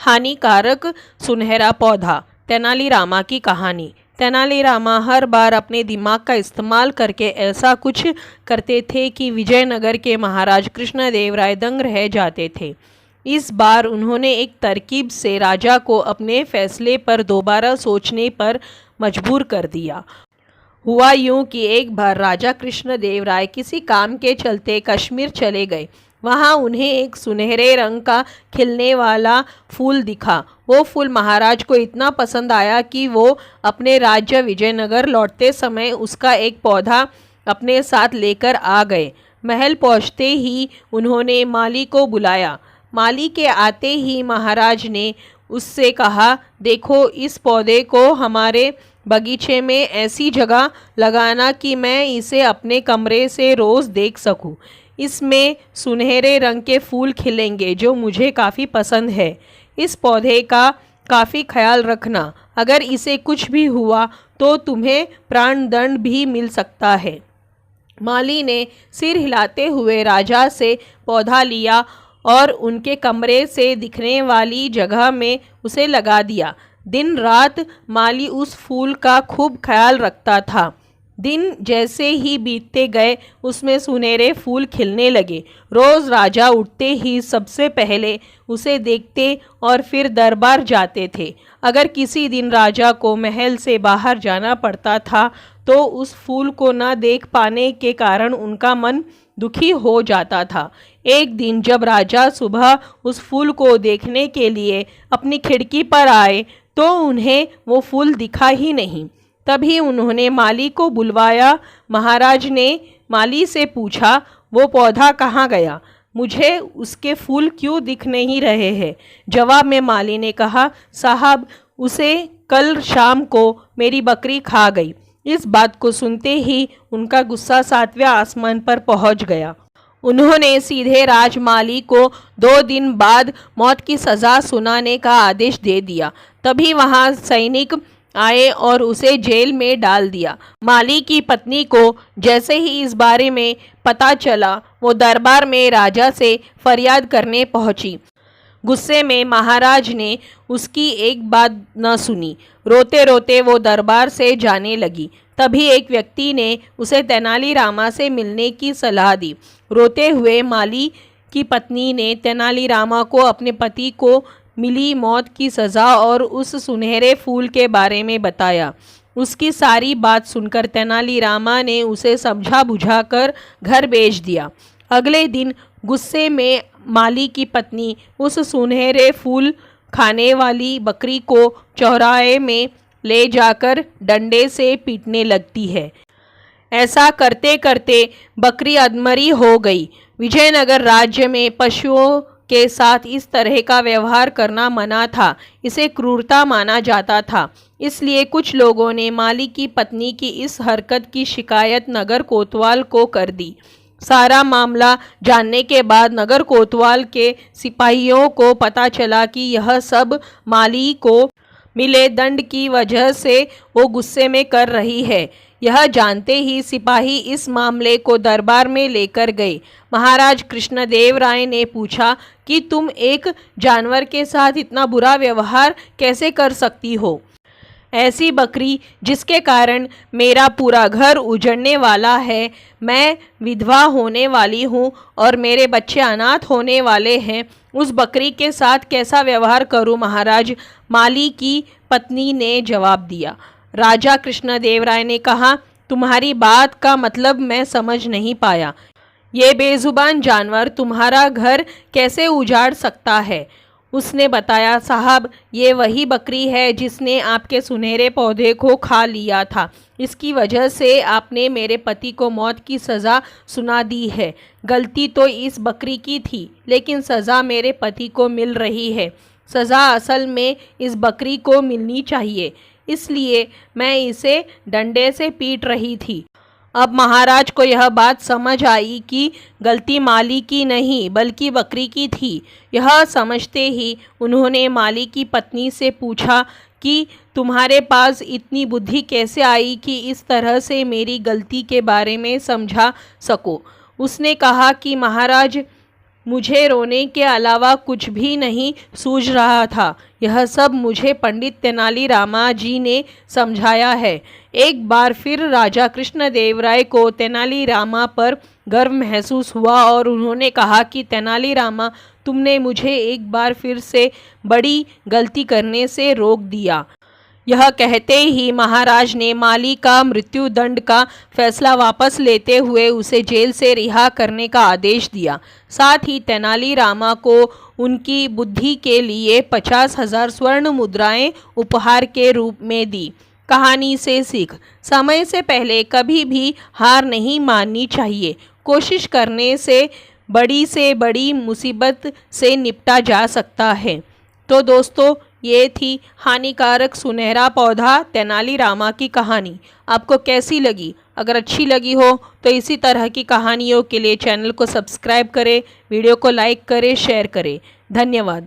हानिकारक सुनहरा पौधा। तेनालीरामा की कहानी। तेनालीरामा हर बार अपने दिमाग का इस्तेमाल करके ऐसा कुछ करते थे कि विजयनगर के महाराज कृष्णदेवराय दंग रह जाते थे। इस बार उन्होंने एक तरकीब से राजा को अपने फैसले पर दोबारा सोचने पर मजबूर कर दिया। हुआ यूं कि एक बार राजा कृष्णदेवराय किसी काम के चलते कश्मीर चले गए। वहाँ उन्हें एक सुनहरे रंग का खिलने वाला फूल दिखा। वो फूल महाराज को इतना पसंद आया कि वो अपने राज्य विजयनगर लौटते समय उसका एक पौधा अपने साथ लेकर आ गए। महल पहुँचते ही उन्होंने माली को बुलाया। माली के आते ही महाराज ने उससे कहा, देखो, इस पौधे को हमारे बगीचे में ऐसी जगह लगाना कि मैं इसे अपने कमरे से रोज़ देख सकूं। इसमें सुनहरे रंग के फूल खिलेंगे जो मुझे काफ़ी पसंद है। इस पौधे का काफ़ी ख्याल रखना। अगर इसे कुछ भी हुआ तो तुम्हें प्राणदंड भी मिल सकता है। माली ने सिर हिलाते हुए राजा से पौधा लिया और उनके कमरे से दिखने वाली जगह में उसे लगा दिया। दिन रात माली उस फूल का खूब ख्याल रखता था। दिन जैसे ही बीतते गए उसमें सुनहरे फूल खिलने लगे। रोज़ राजा उठते ही सबसे पहले उसे देखते और फिर दरबार जाते थे। अगर किसी दिन राजा को महल से बाहर जाना पड़ता था तो उस फूल को न देख पाने के कारण उनका मन दुखी हो जाता था। एक दिन जब राजा सुबह उस फूल को देखने के लिए अपनी खिड़की पर आए तो उन्हें वो फूल दिखा ही नहीं। तभी उन्होंने माली को बुलवाया। महाराज ने माली से पूछा, वो पौधा कहाँ गया? मुझे उसके फूल क्यों दिख नहीं रहे हैं? जवाब में माली ने कहा, साहब, उसे कल शाम को मेरी बकरी खा गई। इस बात को सुनते ही उनका गुस्सा 7वें आसमान पर पहुंच गया। उन्होंने सीधे राजमाली को 2 दिन बाद मौत की सज़ा सुनाने का आदेश दे दिया। तभी वहां सैनिक आए और उसे जेल में डाल दिया। माली की पत्नी को जैसे ही इस बारे में पता चला वो दरबार में राजा से फरियाद करने पहुंची। गुस्से में महाराज ने उसकी एक बात न सुनी। रोते रोते वो दरबार से जाने लगी। तभी एक व्यक्ति ने उसे तेनालीरामा से मिलने की सलाह दी। रोते हुए माली की पत्नी ने तेनालीरामा को अपने पति को मिली मौत की सज़ा और उस सुनहरे फूल के बारे में बताया। उसकी सारी बात सुनकर तेनालीरामा ने उसे समझा बुझाकर घर भेज दिया। अगले दिन गुस्से में माली की पत्नी उस सुनहरे फूल खाने वाली बकरी को चौराहे में ले जाकर डंडे से पीटने लगती है। ऐसा करते करते बकरी अधमरी हो गई। विजयनगर राज्य में पशुओं के साथ इस तरह का व्यवहार करना मना था। इसे क्रूरता माना जाता था। इसलिए कुछ लोगों ने माली की पत्नी की इस हरकत की शिकायत नगर कोतवाल को कर दी। सारा मामला जानने के बाद नगर कोतवाल के सिपाहियों को पता चला कि यह सब माली को मिले दंड की वजह से वो गुस्से में कर रही है। यह जानते ही सिपाही इस मामले को दरबार में लेकर गए। महाराज कृष्णदेवराय ने पूछा कि तुम एक जानवर के साथ इतना बुरा व्यवहार कैसे कर सकती हो? ऐसी बकरी जिसके कारण मेरा पूरा घर उजड़ने वाला है, मैं विधवा होने वाली हूँ और मेरे बच्चे अनाथ होने वाले हैं, उस बकरी के साथ कैसा व्यवहार करूँ महाराज? माली की पत्नी ने जवाब दिया। राजा कृष्णदेवराय ने कहा, तुम्हारी बात का मतलब मैं समझ नहीं पाया। ये बेजुबान जानवर तुम्हारा घर कैसे उजाड़ सकता है? उसने बताया, साहब, ये वही बकरी है जिसने आपके सुनहरे पौधे को खा लिया था। इसकी वजह से आपने मेरे पति को मौत की सज़ा सुना दी है। गलती तो इस बकरी की थी, लेकिन सज़ा मेरे पति को मिल रही है। सज़ा असल में इस बकरी को मिलनी चाहिए, इसलिए मैं इसे डंडे से पीट रही थी। अब महाराज को यह बात समझ आई कि गलती माली की नहीं बल्कि बकरी की थी। यह समझते ही उन्होंने माली की पत्नी से पूछा कि तुम्हारे पास इतनी बुद्धि कैसे आई कि इस तरह से मेरी गलती के बारे में समझा सको। उसने कहा कि महाराज, मुझे रोने के अलावा कुछ भी नहीं सूझ रहा था। यह सब मुझे पंडित तेनालीरामा जी ने समझाया है। एक बार फिर राजा कृष्णदेव राय को तेनालीरामा पर गर्व महसूस हुआ और उन्होंने कहा कि तेनालीरामा, तुमने मुझे एक बार फिर से बड़ी गलती करने से रोक दिया। यह कहते ही महाराज ने माली का मृत्युदंड का फैसला वापस लेते हुए उसे जेल से रिहा करने का आदेश दिया। साथ ही तेनालीरामा को उनकी बुद्धि के लिए 50,000 स्वर्ण मुद्राएं उपहार के रूप में दी। कहानी से सीख: समय से पहले कभी भी हार नहीं माननी चाहिए। कोशिश करने से बड़ी मुसीबत से निपटा जा सकता है। तो दोस्तों, ये थी हानिकारक सुनहरा पौधा तेनालीरामा की कहानी। आपको कैसी लगी? अगर अच्छी लगी हो तो इसी तरह की कहानियों के लिए चैनल को सब्सक्राइब करें, वीडियो को लाइक करें, शेयर करें। धन्यवाद।